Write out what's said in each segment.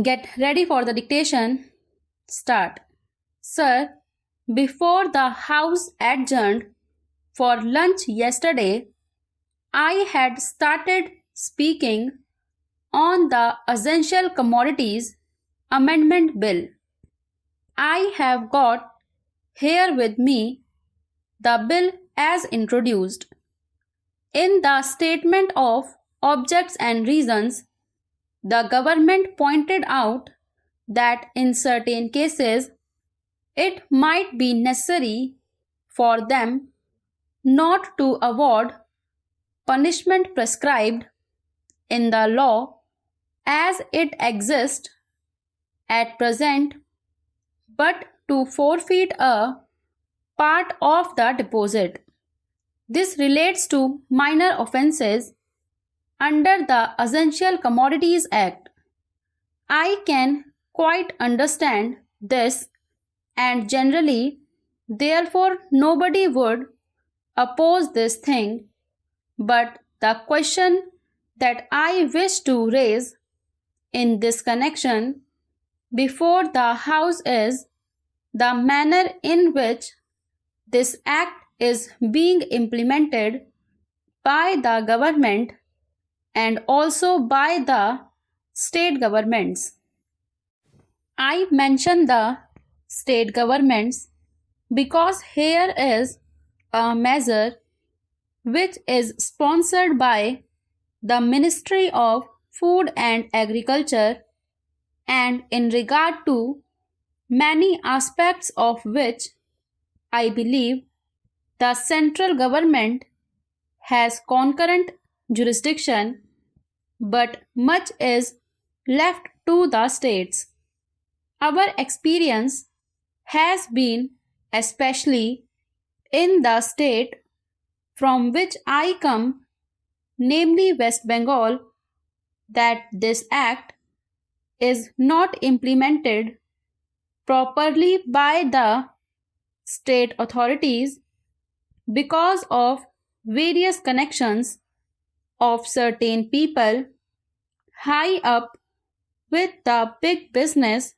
Get ready for the dictation. Start. Sir, before the House adjourned for lunch yesterday, I had started speaking on the Essential Commodities Amendment Bill. I have got here with me the bill as introduced. In the statement of objects and reasons, the government pointed out that in certain cases it might be necessary for them not to award punishment prescribed in the law as it exists at present, but to forfeit a part of the deposit. This relates to minor offences under the Essential Commodities Act. I can quite understand this, and generally, therefore, nobody would oppose this thing, but the question that I wish to raise in this connection before the House is the manner in which this act is being implemented by the government and also by the state governments. I mention the state governments because here is a measure which is sponsored by the Ministry of Food and Agriculture, and in regard to many aspects of which I believe the central government has concurrent jurisdiction, but much is left to the states. Our experience has been, especially in the state from which I come, namely West Bengal, that this act is not implemented properly by the state authorities because of various connections of certain people high up with the big business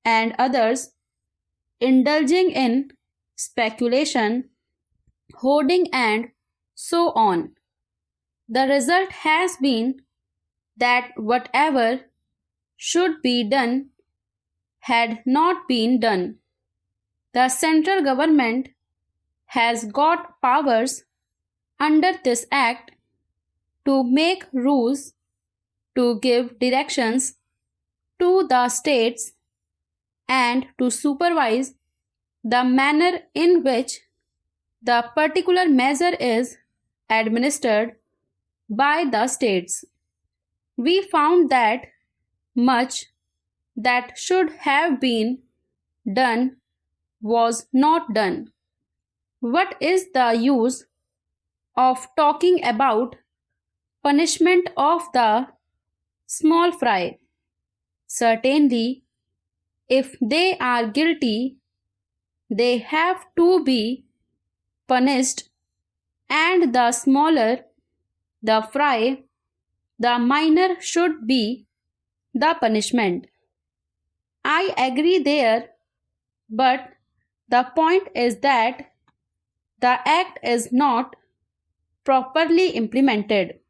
and others indulging in speculation, hoarding, and so on. The result has been that whatever should be done had not been done. The central government has got powers under this act to make rules, to give directions to the states, and to supervise the manner in which the particular measure is administered by the states. We found that much that should have been done was not done. What is the use of talking about punishment of the small fry? Certainly, if they are guilty, they have to be punished, and the smaller the fry, the minor should be the punishment. I agree there, but the point is that the act is not properly implemented.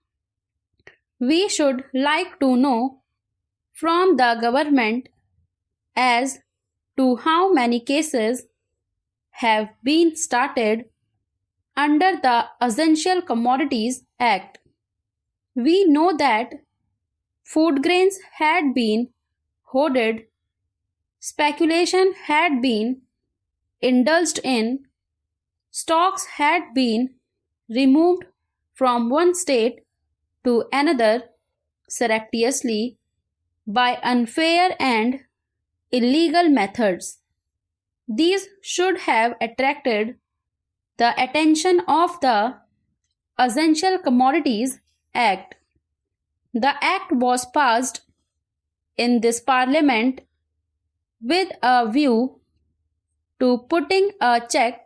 We should like to know from the government as to how many cases have been started under the Essential Commodities Act. We know that food grains had been hoarded, speculation had been indulged in, stocks had been removed from one state to another surreptitiously by unfair and illegal methods. These should have attracted the attention of the Essential Commodities Act. The act was passed in this parliament with a view to putting a check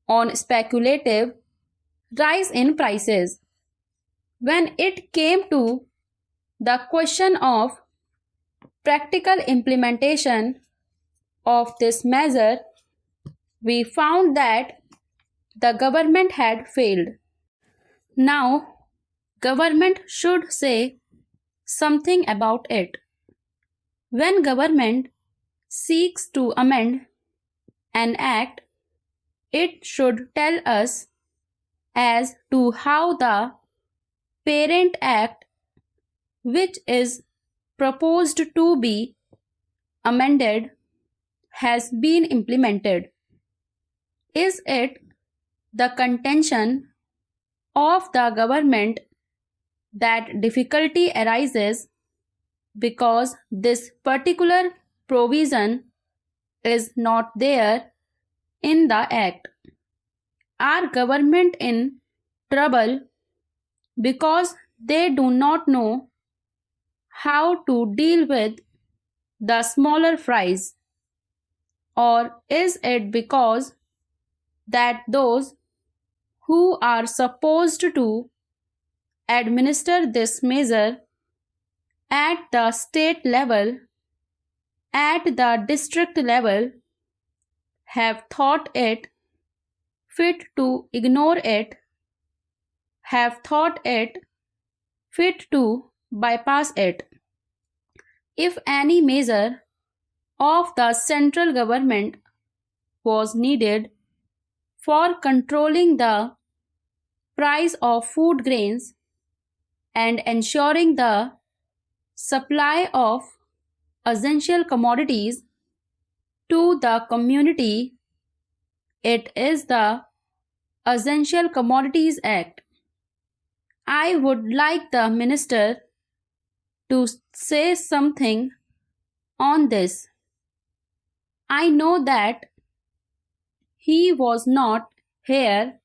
on speculative rise in prices. When it came to the question of practical implementation of this measure, we found that the government had failed. Now, government should say something about it. When government seeks to amend an act, it should tell us as to how the parent act, which is proposed to be amended, has been implemented. Is it the contention of the government that difficulty arises because this particular provision is not there in the act? Are government in trouble because they do not know how to deal with the smaller fries? Or is it because that those who are supposed to administer this measure at the state level, at the district level, have thought it fit to ignore it, have thought it fit to bypass it? If any measure of the central government was needed for controlling the price of food grains and ensuring the supply of essential commodities to the community, it is the Essential Commodities Act. I would like the minister to say something on this. I know that he was not here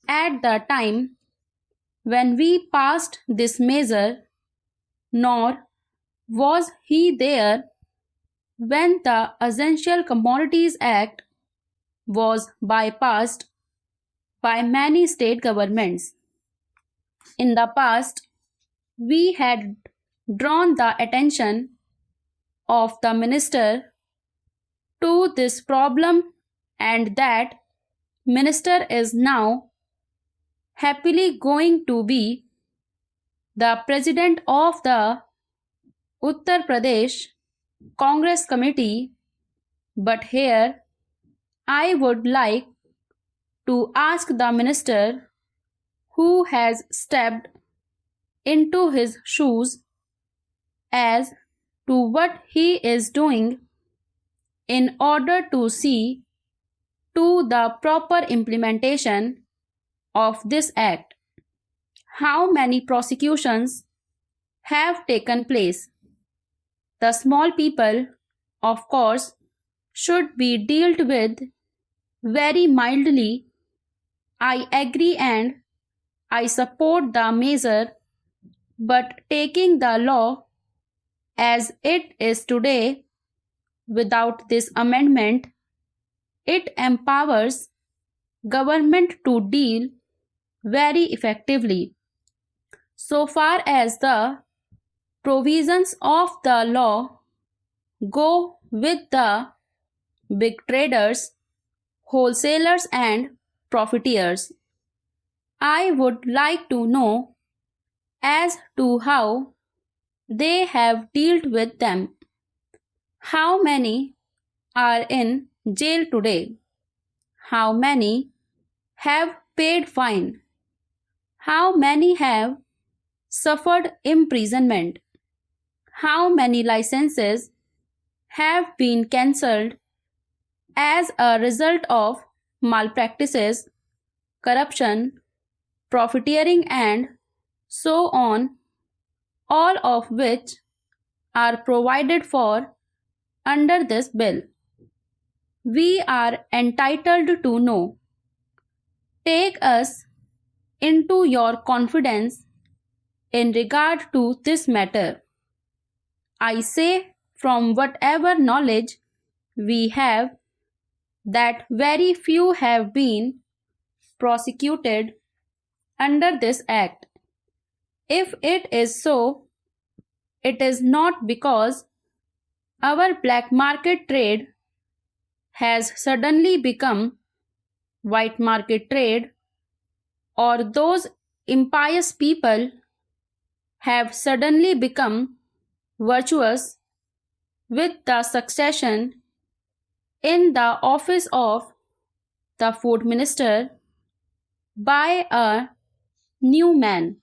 at the time when we passed this measure, nor was he there when the Essential Commodities Act was bypassed by many state governments. In the past, we had drawn the attention of the minister to this problem, and that minister is now happily going to be the president of the Uttar Pradesh Congress Committee. But here I would like to ask the minister who has stepped into his shoes as to what he is doing in order to see to the proper implementation of this act. How many prosecutions have taken place? The small people, of course, should be dealt with very mildly. I agree and I support the measure, but taking the law as it is today without this amendment, it empowers government to deal very effectively. So far as the provisions of the law go with the big traders, wholesalers and profiteers, I would like to know as to how they have dealt with them. How many are in jail today? How many have paid fine? How many have suffered imprisonment? How many licenses have been cancelled as a result of malpractices, corruption, profiteering and so on, all of which are provided for under this bill? We are entitled to know. Take us into your confidence in regard to this matter. I say from whatever knowledge we have that very few have been prosecuted under this act. If it is so, it is not because Our black market trade has suddenly become white market trade, or those impious people have suddenly become virtuous with the succession in the office of the food minister by a new man.